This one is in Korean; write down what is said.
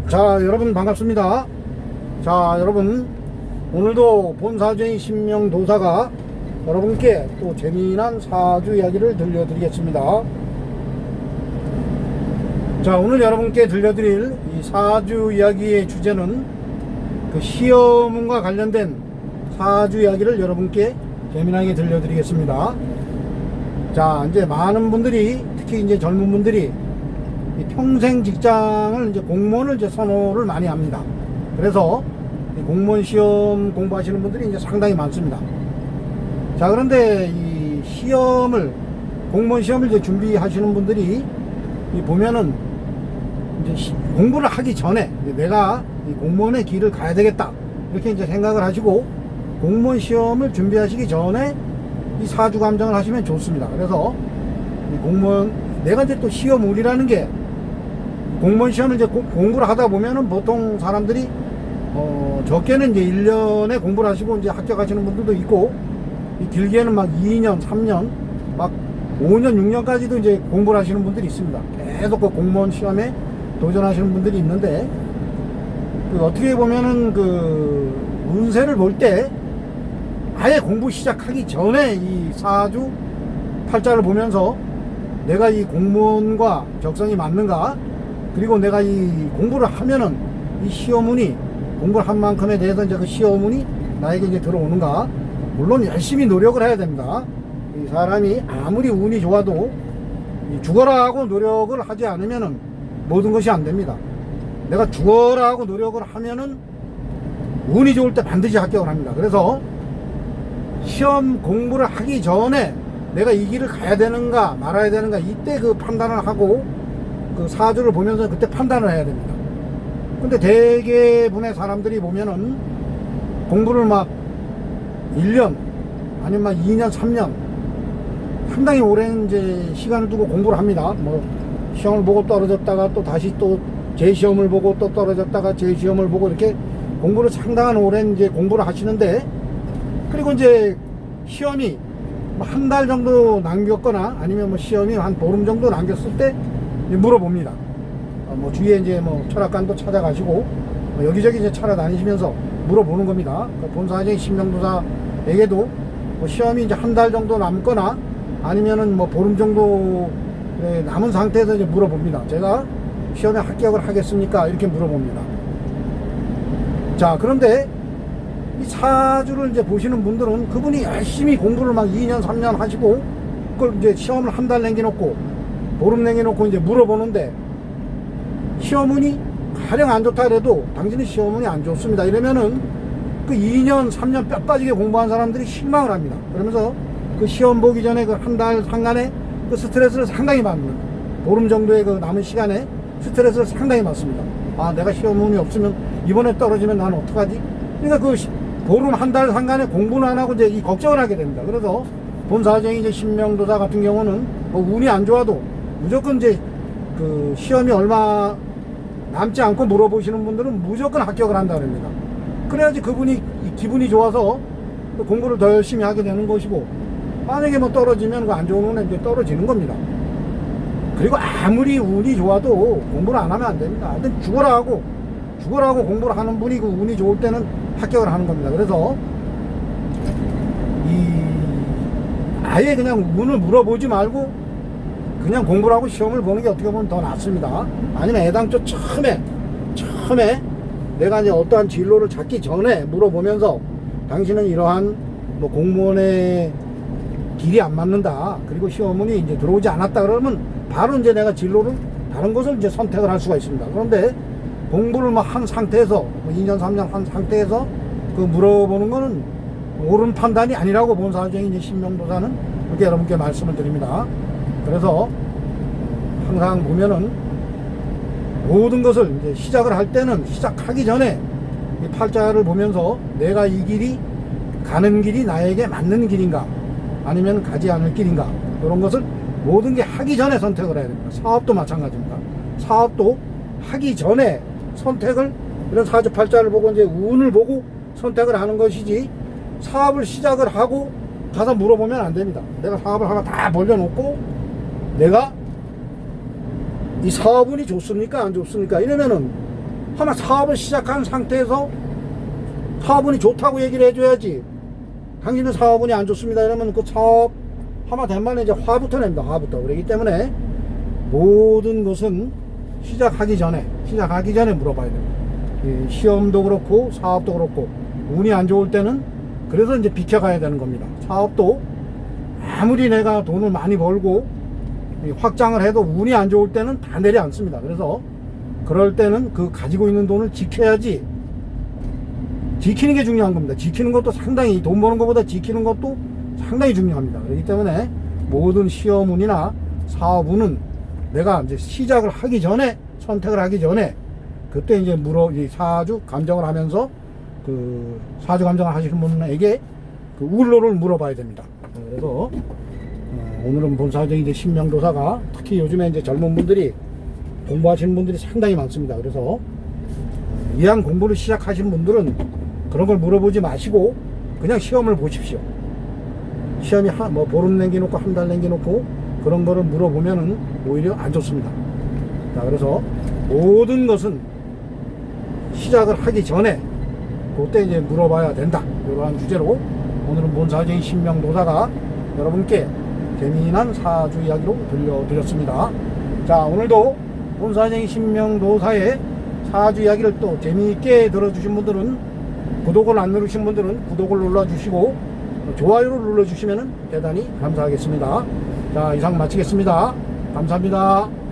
자, 여러분 반갑습니다. 자, 여러분 오늘도 본사주인 신명도사가 여러분께 또 재미난 사주 이야기를 들려드리겠습니다. 자, 오늘 여러분께 들려드릴 이 사주 이야기의 주제는 그 시험운과 관련된 사주 이야기를 여러분께 재미나게 들려드리겠습니다. 자, 이제 많은 분들이, 특히 이제 젊은 분들이 평생 직장을 이제 공무원을 이제 선호를 많이 합니다. 그래서 공무원 시험 공부하시는 분들이 이제 상당히 많습니다. 자, 그런데 이 공무원 시험을 이제 준비하시는 분들이 보면은 이제 공부를 하기 전에 내가 이 공무원의 길을 가야 되겠다, 이렇게 이제 생각을 하시고 공무원 시험을 준비하시기 전에 이 사주 감정을 하시면 좋습니다. 그래서 이 공무원, 내가 이제 또 시험운이라는 게, 공무원 시험을 이제 공부를 하다 보면은 보통 사람들이 적게는 이제 1년에 공부를 하시고 이제 합격하시는 분들도 있고, 길게는 막 2년, 3년, 막 5년, 6년까지도 이제 공부를 하시는 분들이 있습니다. 계속 그 공무원 시험에 도전하시는 분들이 있는데, 어떻게 보면은 그 운세를 볼 때 아예 공부 시작하기 전에 이 사주 팔자를 보면서 내가 이 공무원과 적성이 맞는가, 그리고 내가 이 공부를 하면은 이 시험운이, 공부를 한 만큼에 대해서 이제 그 시험운이 나에게 이제 들어오는가. 물론 열심히 노력을 해야 됩니다. 이 사람이 아무리 운이 좋아도 죽어라 하고 노력을 하지 않으면은 모든 것이 안 됩니다. 내가 죽어라 하고 노력을 하면은 운이 좋을 때 반드시 합격을 합니다. 그래서 시험 공부를 하기 전에 내가 이 길을 가야 되는가 말아야 되는가, 이때 그 판단을 하고 그 사주를 보면서 그때 판단을 해야 됩니다. 근데 대개분의 사람들이 보면은 공부를 막 1년 아니면 막 2년 3년 상당히 오랜 이제 시간을 두고 공부를 합니다. 뭐 시험을 보고 떨어졌다가 또 다시 또 재시험을 보고 또 떨어졌다가 재시험을 보고, 이렇게 공부를 상당한 오랜 이제 공부를 하시는데, 그리고 이제 시험이 뭐 한 달 정도 남겼거나 아니면 뭐 시험이 한 보름 정도 남겼을 때 물어봅니다. 뭐 주위에 이제 뭐 철학관도 찾아가시고 뭐 여기저기 이제 찾아다니시면서 물어보는 겁니다. 본사장인 신명도사에게도 뭐 시험이 이제 한 달 정도 남거나 아니면은 뭐 보름 정도 남은 상태에서 이제 물어봅니다. 제가 시험에 합격을 하겠습니까? 이렇게 물어봅니다. 자, 그런데 이 사주를 이제 보시는 분들은 그분이 열심히 공부를 막 2년 3년 하시고 그걸 이제 시험을 한 달 남겨놓고 보름 남겨놓고 이제 물어보는데, 시험운이 가령 안 좋다 그래도 당신의 시험운이 안 좋습니다 이러면은 그 2년 3년 뼈 빠지게 공부한 사람들이 실망을 합니다. 그러면서 그 시험 보기 전에 그 한 달 상간에 그 스트레스를 상당히 받는, 보름 정도의 그 남은 시간에 스트레스를 상당히 받습니다. 아, 내가 시험운이 없으면 이번에 떨어지면 나는 어떡하지? 그러니까 그 보름 한 달 상간에 공부는 안 하고 이제 이 걱정을 하게 됩니다. 그래서 본사정이 이제 신명도사 같은 경우는 뭐 운이 안 좋아도 무조건 이제 그 시험이 얼마 남지 않고 물어보시는 분들은 무조건 합격을 한다 그럽니다. 그래야지 그분이 기분이 좋아서 공부를 더 열심히 하게 되는 것이고, 만약에 뭐 떨어지면 그 안 좋은 운에 이제 떨어지는 겁니다. 그리고 아무리 운이 좋아도 공부를 안 하면 안 됩니다. 하여튼 죽어라 하고 공부를 하는 분이 그 운이 좋을 때는 합격을 하는 겁니다. 그래서 아예 그냥 운을 물어보지 말고 그냥 공부를 하고 시험을 보는 게 어떻게 보면 더 낫습니다. 아니면 애당초 처음에 내가 이제 어떠한 진로를 찾기 전에 물어보면서 당신은 이러한 뭐 공무원의 길이 안 맞는다, 그리고 시험운이 이제 들어오지 않았다 그러면 바로 이제 내가 진로를 다른 것을 이제 선택을 할 수가 있습니다. 그런데 공부를 뭐 한 상태에서 뭐 2년 3년 한 상태에서 그 물어보는 거는 옳은 판단이 아니라고 본사주인 이제 신명도사는 그렇게 여러분께 말씀을 드립니다. 그래서 항상 보면은 모든 것을 이제 시작을 할 때는 시작하기 전에 이 팔자를 보면서 내가 이 길이 가는 길이 나에게 맞는 길인가 아니면 가지 않을 길인가, 이런 것을 모든 게 하기 전에 선택을 해야 됩니다. 사업도 마찬가지입니다. 사업도 하기 전에 선택을, 이런 사주 팔자를 보고 이제 운을 보고 선택을 하는 것이지, 사업을 시작을 하고 가서 물어보면 안 됩니다. 내가 사업을 하나 다 벌려놓고 내가 이 사업운이 좋습니까 안 좋습니까 이러면은 하나 사업을 시작한 상태에서 사업운이 좋다고 얘기를 해줘야지. 당신은 사업운이 안 좋습니다 이러면 그 사업 하나 된 만에 이제 화부터 냅니다. 화부터. 그렇기 때문에 모든 것은 시작하기 전에 물어봐야 됩니다. 시험도 그렇고 사업도 그렇고 운이 안 좋을 때는 그래서 이제 비켜가야 되는 겁니다. 사업도 아무리 내가 돈을 많이 벌고 확장을 해도 운이 안 좋을 때는 다 내려앉습니다. 그래서 그럴 때는 그 가지고 있는 돈을 지켜야지. 지키는 게 중요한 겁니다. 지키는 것도 상당히, 돈 버는 것보다 지키는 것도 상당히 중요합니다. 그렇기 때문에 모든 시험운이나 사업운은 내가 이제 시작을 하기 전에, 선택을 하기 전에 그때 이제 사주 감정을 하면서 그 사주 감정을 하시는 분에게 그 울로를 물어봐야 됩니다. 그래서 오늘은 본사적인 이제 신명도사가 특히 요즘에 이제 젊은 분들이 공부하시는 분들이 상당히 많습니다. 그래서 이왕 공부를 시작하신 분들은 그런 걸 물어보지 마시고 그냥 시험을 보십시오. 시험이 뭐 보름 남겨놓고 한 달 남겨놓고 그런 거를 물어보면은 오히려 안 좋습니다. 자, 그래서 모든 것은 시작을 하기 전에 그때 이제 물어봐야 된다. 이러한 주제로 오늘은 본사적인 신명도사가 여러분께 재미난 사주 이야기로 들려드렸습니다. 자, 오늘도 본사적인 신명도사의 사주 이야기를 또 재미있게 들어주신 분들은, 구독을 안 누르신 분들은 구독을 눌러주시고 좋아요를 눌러주시면 대단히 감사하겠습니다. 자, 이상 마치겠습니다. 감사합니다.